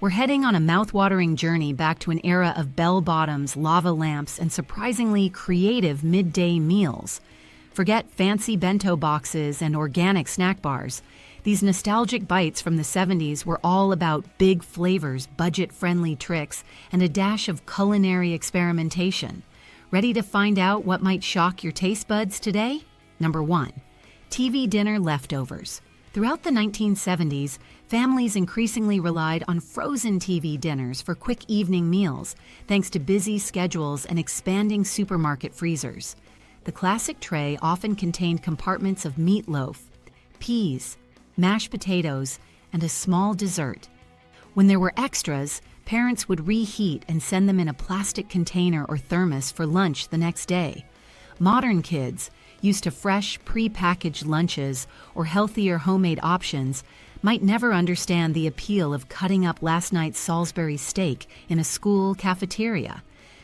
We're heading on a mouth-watering journey back to an era of bell-bottoms, lava lamps, and surprisingly creative midday meals. Forget fancy bento boxes and organic snack bars. These nostalgic bites from the 70s were all about big flavors, budget-friendly tricks, and a dash of culinary experimentation. Ready to find out what might shock your taste buds today? Number 1. TV dinner leftovers. Throughout the 1970s, families increasingly relied on frozen TV dinners for quick evening meals, thanks to busy schedules and expanding supermarket freezers. The classic tray often contained compartments of meatloaf, peas, mashed potatoes, and a small dessert. When there were extras, parents would reheat and send them in a plastic container or thermos for lunch the next day. Modern kids, used to fresh, pre-packaged lunches or healthier homemade options, might never understand the appeal of cutting up last night's Salisbury steak in a school cafeteria.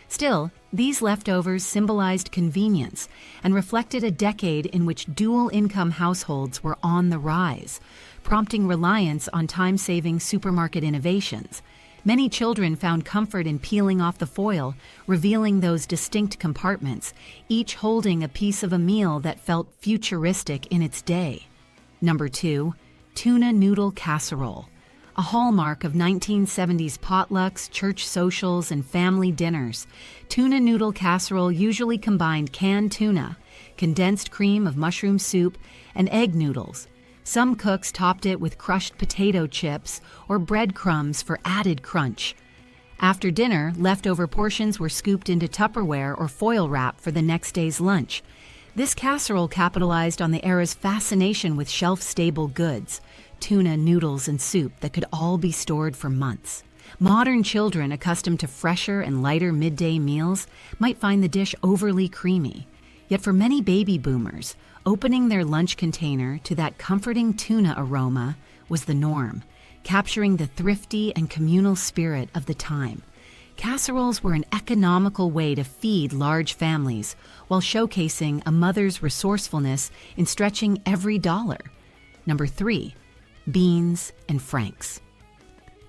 Still, these leftovers symbolized convenience and reflected a decade in which dual-income households were on the rise, prompting reliance on time-saving supermarket innovations. Many children found comfort in peeling off the foil, revealing those distinct compartments, each holding a piece of a meal that felt futuristic in its day. Number 2. Tuna noodle casserole. A hallmark of 1970s potlucks, church socials, and family dinners, tuna noodle casserole usually combined canned tuna, condensed cream of mushroom soup, and egg noodles. Some cooks topped it with crushed potato chips or breadcrumbs for added crunch. After dinner, leftover portions were scooped into Tupperware or foil wrap for the next day's lunch. This casserole capitalized on the era's fascination with shelf-stable goods, tuna, noodles, and soup that could all be stored for months. Modern children accustomed to fresher and lighter midday meals might find the dish overly creamy. Yet for many baby boomers, opening their lunch container to that comforting tuna aroma was the norm, capturing the thrifty and communal spirit of the time. Casseroles were an economical way to feed large families while showcasing a mother's resourcefulness in stretching every dollar. Number 3. Beans and franks.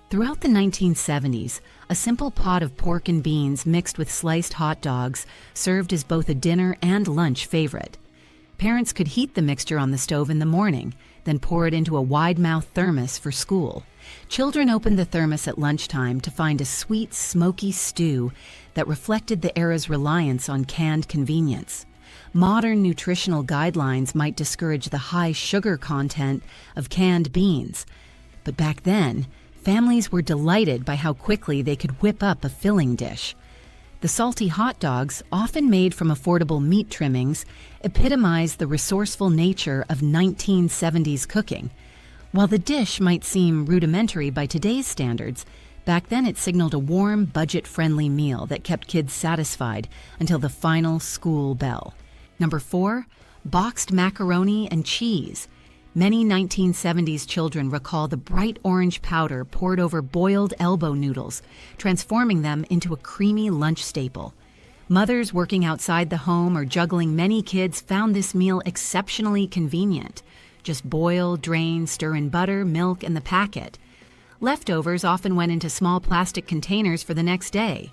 Throughout the 1970s, a simple pot of pork and beans mixed with sliced hot dogs served as both a dinner and lunch favorite. Parents could heat the mixture on the stove in the morning, then pour it into a wide-mouthed thermos for school. Children opened the thermos at lunchtime to find a sweet, smoky stew that reflected the era's reliance on canned convenience. Modern nutritional guidelines might discourage the high sugar content of canned beans, but back then, families were delighted by how quickly they could whip up a filling dish. The salty hot dogs, often made from affordable meat trimmings, epitomized the resourceful nature of 1970s cooking. While the dish might seem rudimentary by today's standards, back then it signaled a warm, budget-friendly meal that kept kids satisfied until the final school bell. Number 4. Boxed macaroni and cheese. Many 1970s children recall the bright orange powder poured over boiled elbow noodles, transforming them into a creamy lunch staple. Mothers working outside the home or juggling many kids found this meal exceptionally convenient. Just boil, drain, stir in butter, milk, and the packet. Leftovers often went into small plastic containers for the next day.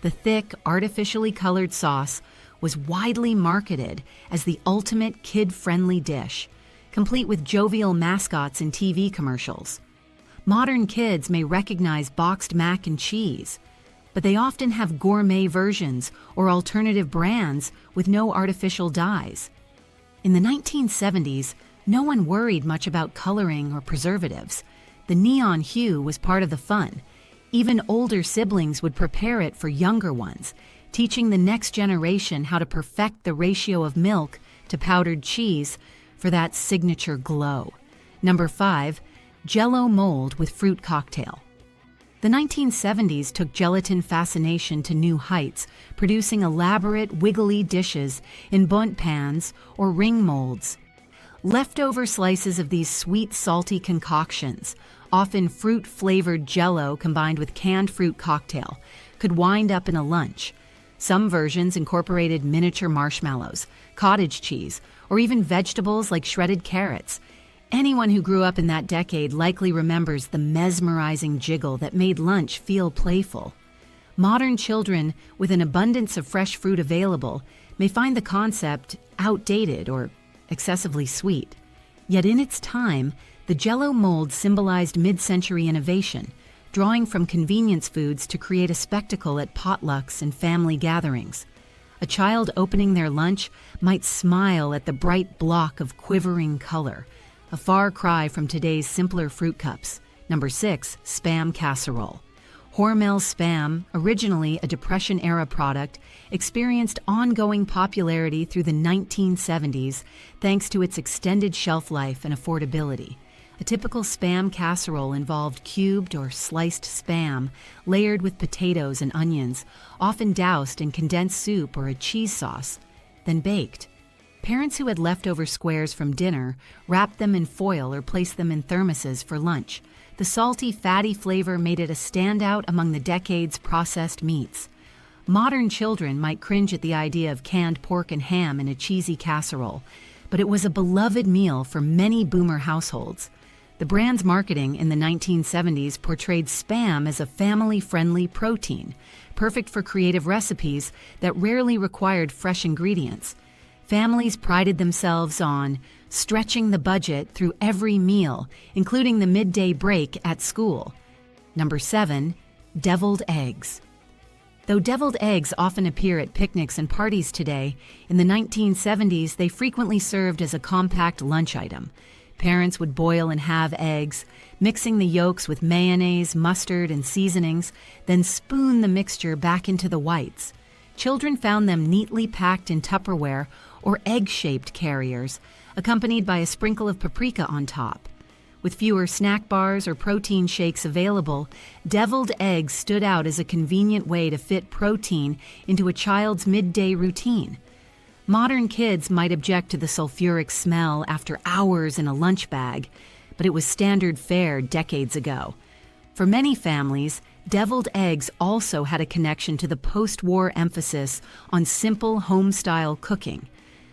The thick, artificially colored sauce was widely marketed as the ultimate kid-friendly dish, complete with jovial mascots in TV commercials. Modern kids may recognize boxed mac and cheese, but they often have gourmet versions or alternative brands with no artificial dyes. In the 1970s, no one worried much about coloring or preservatives. The neon hue was part of the fun. Even older siblings would prepare it for younger ones, teaching the next generation how to perfect the ratio of milk to powdered cheese for that signature glow. Number 5. Jell-O mold with fruit cocktail. The 1970s took gelatin fascination to new heights, producing elaborate, wiggly dishes in bundt pans or ring molds. Leftover slices of these sweet, salty concoctions, often fruit-flavored Jell-O combined with canned fruit cocktail, could wind up in a lunch. Some versions incorporated miniature marshmallows, cottage cheese, or even vegetables like shredded carrots. Anyone who grew up in that decade likely remembers the mesmerizing jiggle that made lunch feel playful. Modern children, with an abundance of fresh fruit available, may find the concept outdated or excessively sweet. Yet in its time, the Jell-O mold symbolized mid-century innovation, drawing from convenience foods to create a spectacle at potlucks and family gatherings. A child opening their lunch might smile at the bright block of quivering color, a far cry from today's simpler fruit cups. Number 6, Spam Casserole. Hormel Spam, originally a Depression-era product, experienced ongoing popularity through the 1970s thanks to its extended shelf life and affordability. A typical Spam casserole involved cubed or sliced Spam layered with potatoes and onions, often doused in condensed soup or a cheese sauce, then baked. Parents who had leftover squares from dinner wrapped them in foil or placed them in thermoses for lunch. The salty, fatty flavor made it a standout among the decade's processed meats. Modern children might cringe at the idea of canned pork and ham in a cheesy casserole, but it was a beloved meal for many boomer households. The brand's marketing in the 1970s portrayed Spam as a family-friendly protein, perfect for creative recipes that rarely required fresh ingredients. Families prided themselves on stretching the budget through every meal, including the midday break at school. Number 7, deviled eggs. Though deviled eggs often appear at picnics and parties today, in the 1970s they frequently served as a compact lunch item. Parents would boil and halve eggs, mixing the yolks with mayonnaise, mustard, and seasonings, then spoon the mixture back into the whites. Children found them neatly packed in Tupperware or egg-shaped carriers, accompanied by a sprinkle of paprika on top. With fewer snack bars or protein shakes available, deviled eggs stood out as a convenient way to fit protein into a child's midday routine. Modern kids might object to the sulfuric smell after hours in a lunch bag, but it was standard fare decades ago. For many families, deviled eggs also had a connection to the post-war emphasis on simple home-style cooking.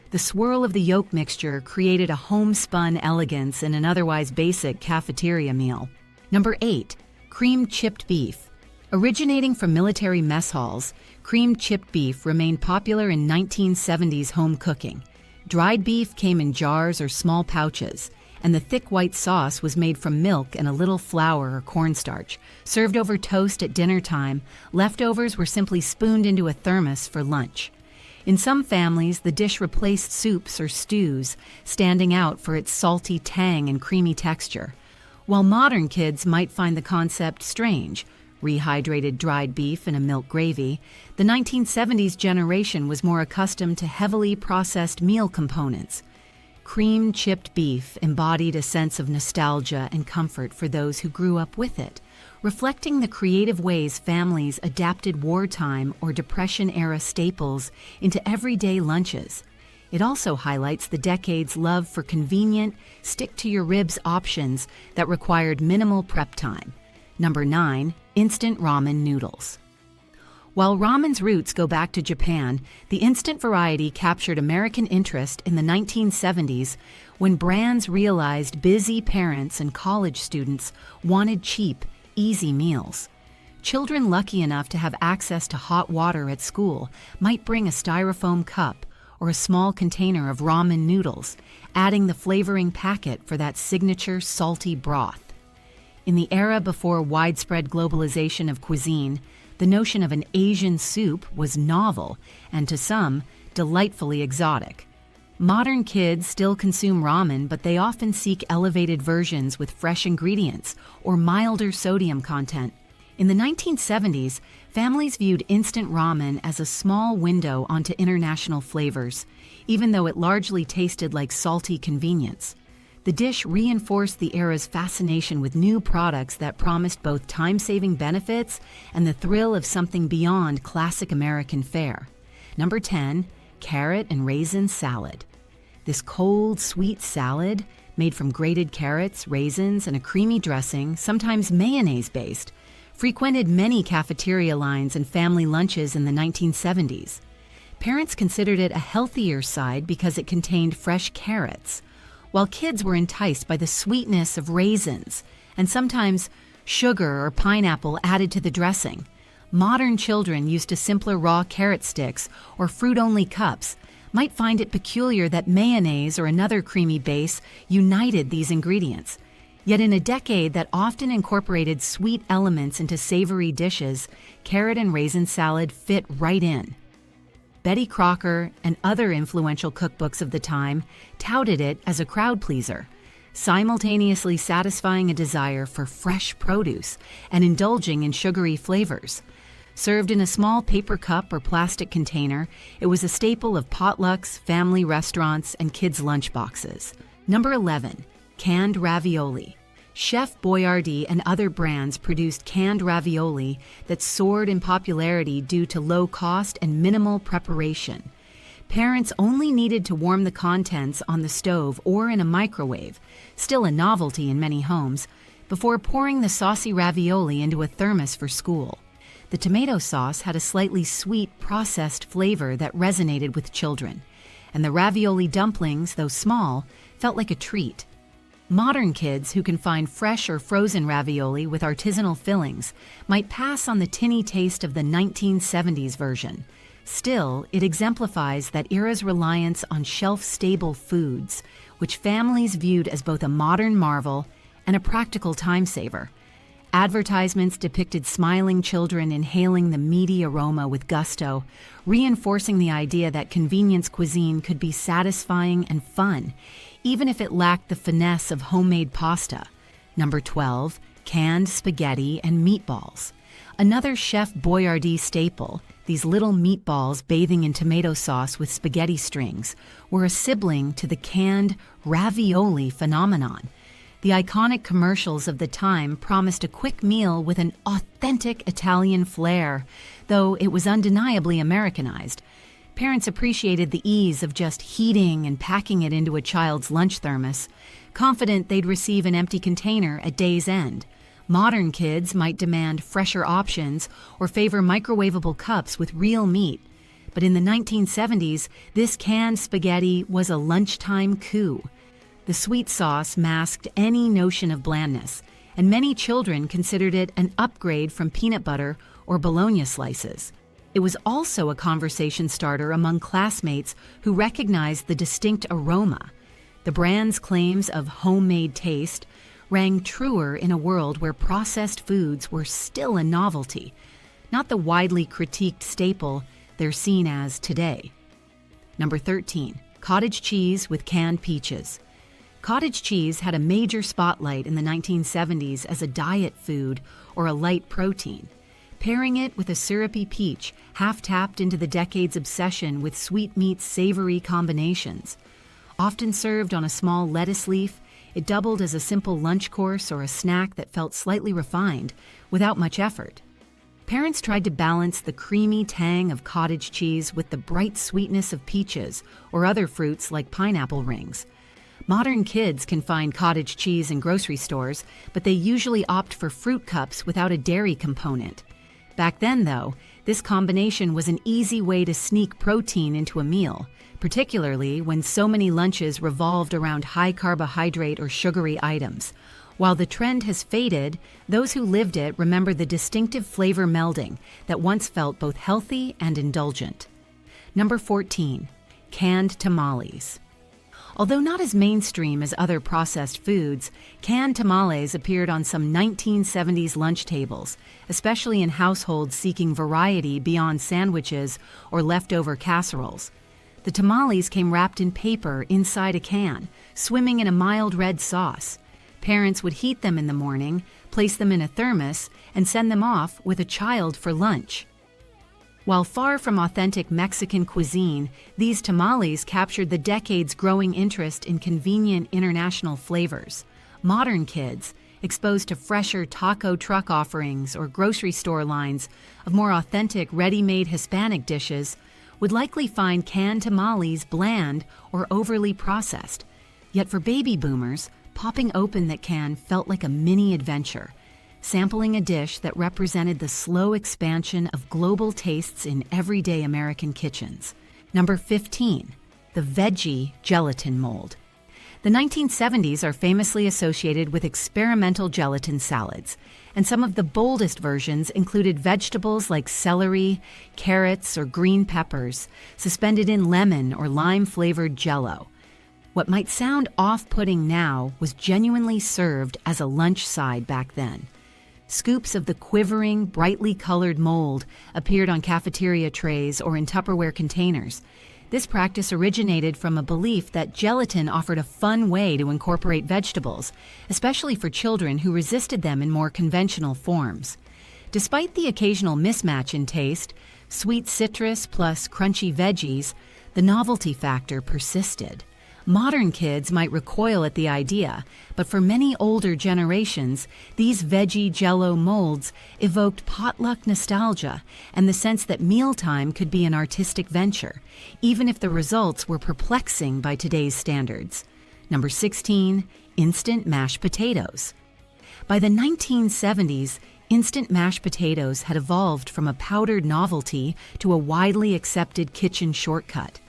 The swirl of the yolk mixture created a homespun elegance in an otherwise basic cafeteria meal. Number 8, cream chipped beef. Originating from military mess halls, cream chipped beef remained popular in 1970s home cooking. Dried beef came in jars or small pouches, and the thick white sauce was made from milk and a little flour or cornstarch. Served over toast at dinner time, leftovers were simply spooned into a thermos for lunch. In some families, the dish replaced soups or stews, standing out for its salty tang and creamy texture. While modern kids might find the concept strange, rehydrated dried beef in a milk gravy, the 1970s generation was more accustomed to heavily processed meal components. Cream chipped beef embodied a sense of nostalgia and comfort for those who grew up with it, reflecting the creative ways families adapted wartime or Depression-era staples into everyday lunches. It also highlights the decade's love for convenient, stick-to-your-ribs options that required minimal prep time. Number 9, instant ramen noodles. While ramen's roots go back to Japan, the instant variety captured American interest in the 1970s when brands realized busy parents and college students wanted cheap, easy meals. Children lucky enough to have access to hot water at school might bring a styrofoam cup or a small container of ramen noodles, adding the flavoring packet for that signature salty broth. In the era before widespread globalization of cuisine, the notion of an Asian soup was novel and, to some, delightfully exotic. Modern kids still consume ramen, but they often seek elevated versions with fresh ingredients or milder sodium content. In the 1970s, families viewed instant ramen as a small window onto international flavors, even though it largely tasted like salty convenience. The dish reinforced the era's fascination with new products that promised both time-saving benefits and the thrill of something beyond classic American fare. Number 10, carrot and raisin salad. This cold, sweet salad, made from grated carrots, raisins, and a creamy dressing, sometimes mayonnaise-based, frequented many cafeteria lines and family lunches in the 1970s. Parents considered it a healthier side because it contained fresh carrots, while kids were enticed by the sweetness of raisins and sometimes sugar or pineapple added to the dressing. Modern children used to simpler raw carrot sticks or fruit-only cups might find it peculiar that mayonnaise or another creamy base united these ingredients. Yet in a decade that often incorporated sweet elements into savory dishes, carrot and raisin salad fit right in. Betty Crocker and other influential cookbooks of the time touted it as a crowd pleaser, simultaneously satisfying a desire for fresh produce and indulging in sugary flavors. Served in a small paper cup or plastic container, it was a staple of potlucks, family restaurants, and kids' lunchboxes. Number 11. Canned ravioli. Chef Boyardee and other brands produced canned ravioli that soared in popularity due to low cost and minimal preparation. Parents only needed to warm the contents on the stove or in a microwave, still a novelty in many homes, before pouring the saucy ravioli into a thermos for school. The tomato sauce had a slightly sweet, processed flavor that resonated with children, and the ravioli dumplings, though small, felt like a treat. Modern kids who can find fresh or frozen ravioli with artisanal fillings might pass on the tinny taste of the 1970s version. Still, it exemplifies that era's reliance on shelf-stable foods, which families viewed as both a modern marvel and a practical time-saver. Advertisements depicted smiling children inhaling the meaty aroma with gusto, reinforcing the idea that convenience cuisine could be satisfying and fun, even if it lacked the finesse of homemade pasta. Number 12. Canned spaghetti and meatballs. Another Chef Boyardee staple, these little meatballs bathing in tomato sauce with spaghetti strings, were a sibling to the canned ravioli phenomenon. The iconic commercials of the time promised a quick meal with an authentic Italian flair, though it was undeniably Americanized. Parents appreciated the ease of just heating and packing it into a child's lunch thermos, confident they'd receive an empty container at day's end. Modern kids might demand fresher options or favor microwavable cups with real meat. But in the 1970s, this canned spaghetti was a lunchtime coup. The sweet sauce masked any notion of blandness, and many children considered it an upgrade from peanut butter or bologna slices. It was also a conversation starter among classmates who recognized the distinct aroma. The brand's claims of homemade taste rang truer in a world where processed foods were still a novelty, not the widely critiqued staple they're seen as today. Number 13. Cottage cheese with canned peaches. Cottage cheese had a major spotlight in the 1970s as a diet food or a light protein. Pairing it with a syrupy peach half tapped into the decade's obsession with sweetmeat savory combinations. Often served on a small lettuce leaf, it doubled as a simple lunch course or a snack that felt slightly refined, without much effort. Parents tried to balance the creamy tang of cottage cheese with the bright sweetness of peaches or other fruits like pineapple rings. Modern kids can find cottage cheese in grocery stores, but they usually opt for fruit cups without a dairy component. Back then, though, this combination was an easy way to sneak protein into a meal, particularly when so many lunches revolved around high carbohydrate or sugary items. While the trend has faded, those who lived it remember the distinctive flavor melding that once felt both healthy and indulgent. Number 14. Canned tamales. Although not as mainstream as other processed foods, canned tamales appeared on some 1970s lunch tables, especially in households seeking variety beyond sandwiches or leftover casseroles. The tamales came wrapped in paper inside a can, swimming in a mild red sauce. Parents would heat them in the morning, place them in a thermos, and send them off with a child for lunch. While far from authentic Mexican cuisine, these tamales captured the decade's growing interest in convenient international flavors. Modern kids, exposed to fresher taco truck offerings or grocery store lines of more authentic ready-made Hispanic dishes, would likely find canned tamales bland or overly processed. Yet for baby boomers, popping open that can felt like a mini adventure, sampling a dish that represented the slow expansion of global tastes in everyday American kitchens. Number 15. The veggie gelatin mold. The The 1970s are famously associated with experimental gelatin salads, and some of the boldest versions included vegetables like celery, carrots, or green peppers, suspended in lemon or lime-flavored Jell-O. What might sound off-putting now was genuinely served as a lunch side back then. Scoops of the quivering, brightly colored mold appeared on cafeteria trays or in Tupperware containers. This practice originated from a belief that gelatin offered a fun way to incorporate vegetables, especially for children who resisted them in more conventional forms. Despite the occasional mismatch in taste, sweet citrus plus crunchy veggies, the novelty factor persisted. Modern kids might recoil at the idea, but for many older generations, these veggie Jell-O molds evoked potluck nostalgia and the sense that mealtime could be an artistic venture, even if the results were perplexing by today's standards. Number 16, instant mashed potatoes. By the 1970s, instant mashed potatoes had evolved from a powdered novelty to a widely accepted kitchen shortcut.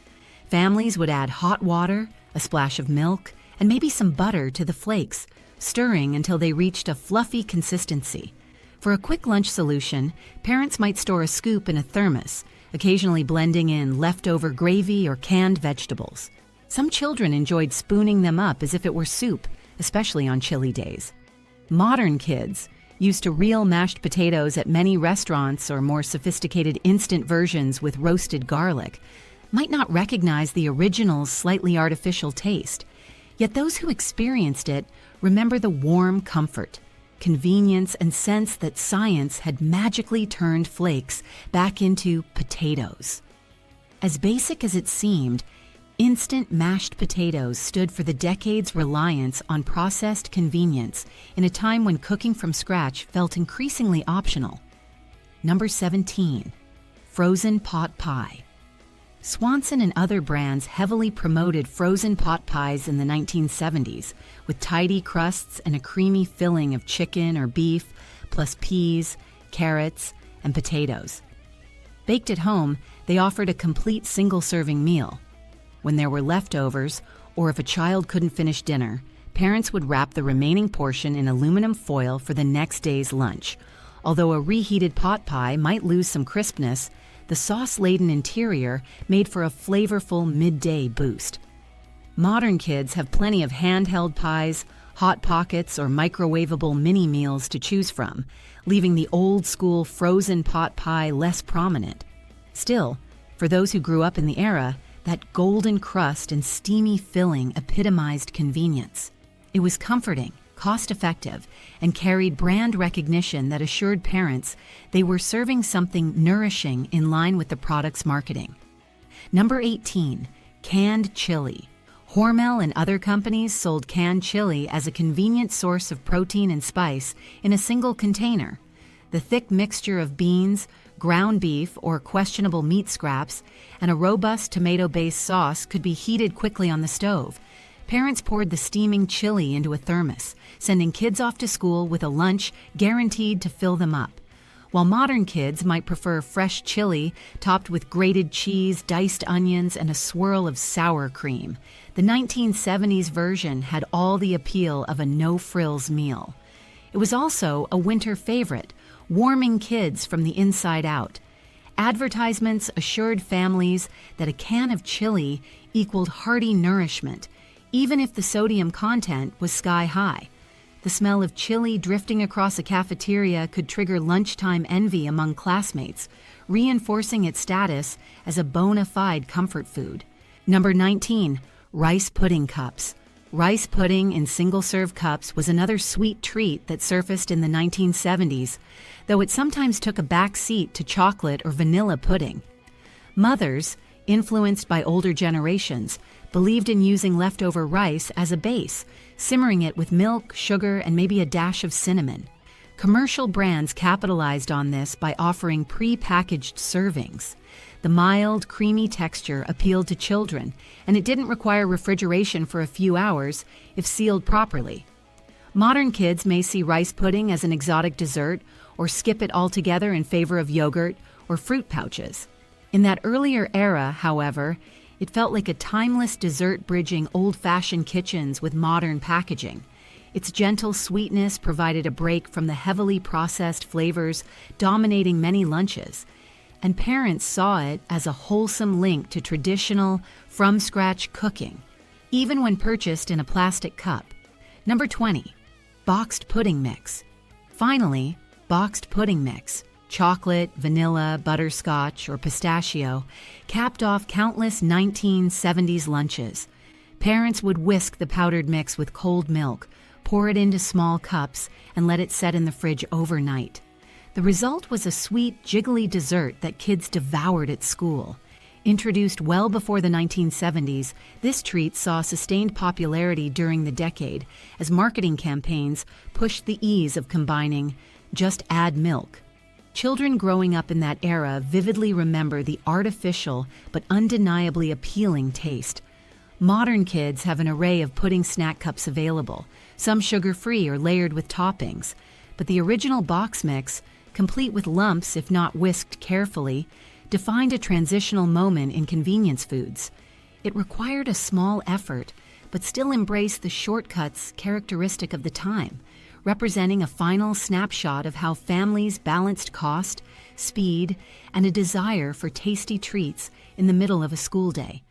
Families would add hot water, a splash of milk, and maybe some butter to the flakes, stirring until they reached a fluffy consistency. For a quick lunch solution, parents might store a scoop in a thermos, occasionally blending in leftover gravy or canned vegetables. Some children enjoyed spooning them up as if it were soup, especially on chilly days. Modern kids, used to real mashed potatoes at many restaurants or more sophisticated instant versions with roasted garlic, might not recognize the original's slightly artificial taste. Yet those who experienced it remember the warm comfort, convenience, and sense that science had magically turned flakes back into potatoes. As basic as it seemed, instant mashed potatoes stood for the decades' reliance on processed convenience in a time when cooking from scratch felt increasingly optional. Number 17, frozen pot pie. Swanson and other brands heavily promoted frozen pot pies in the 1970s, with tidy crusts and a creamy filling of chicken or beef, plus peas, carrots, and potatoes. Baked at home, they offered a complete single-serving meal. When there were leftovers, or if a child couldn't finish dinner, parents would wrap the remaining portion in aluminum foil for the next day's lunch. Although a reheated pot pie might lose some crispness, the sauce-laden interior made for a flavorful midday boost. Modern kids have plenty of handheld pies, hot pockets, or microwavable mini meals to choose from, leaving the old-school frozen pot pie less prominent. Still, for those who grew up in the era, that golden crust and steamy filling epitomized convenience. It was comforting, cost-effective, and carried brand recognition that assured parents they were serving something nourishing in line with the product's marketing. Number 18, canned chili. Hormel and other companies sold canned chili as a convenient source of protein and spice in a single container. The thick mixture of beans, ground beef, or questionable meat scraps, and a robust tomato-based sauce could be heated quickly on the stove. Parents poured the steaming chili into a thermos, sending kids off to school with a lunch guaranteed to fill them up. While modern kids might prefer fresh chili topped with grated cheese, diced onions, and a swirl of sour cream, the 1970s version had all the appeal of a no-frills meal. It was also a winter favorite, warming kids from the inside out. Advertisements assured families that a can of chili equaled hearty nourishment, even if the sodium content was sky high. The smell of chili drifting across a cafeteria could trigger lunchtime envy among classmates, reinforcing its status as a bona fide comfort food. Number 19, rice pudding cups. Rice pudding in single-serve cups was another sweet treat that surfaced in the 1970s, though it sometimes took a back seat to chocolate or vanilla pudding. Mothers, influenced by older generations, believed in using leftover rice as a base, simmering it with milk, sugar, and maybe a dash of cinnamon. Commercial brands capitalized on this by offering pre-packaged servings. The mild, creamy texture appealed to children, and it didn't require refrigeration for a few hours if sealed properly. Modern kids may see rice pudding as an exotic dessert or skip it altogether in favor of yogurt or fruit pouches. In that earlier era, however, It felt like a timeless dessert bridging old-fashioned kitchens with modern packaging. Its gentle sweetness provided a break from the heavily processed flavors dominating many lunches, and parents saw it as a wholesome link to traditional, from-scratch cooking, even when purchased in a plastic cup. Number 20. Boxed pudding mix. Finally, boxed pudding mix, chocolate, vanilla, butterscotch, or pistachio, capped off countless 1970s lunches. Parents would whisk the powdered mix with cold milk, pour it into small cups, and let it set in the fridge overnight. The result was a sweet, jiggly dessert that kids devoured at school. Introduced well before the 1970s, this treat saw sustained popularity during the decade as marketing campaigns pushed the ease of combining "just add milk." Children growing up in that era vividly remember the artificial but undeniably appealing taste. Modern kids have an array of pudding snack cups available, some sugar-free or layered with toppings, but the original box mix, complete with lumps if not whisked carefully, defined a transitional moment in convenience foods. It required a small effort, but still embraced the shortcuts characteristic of the time, representing a final snapshot of how families balanced cost, speed, and a desire for tasty treats in the middle of a school day.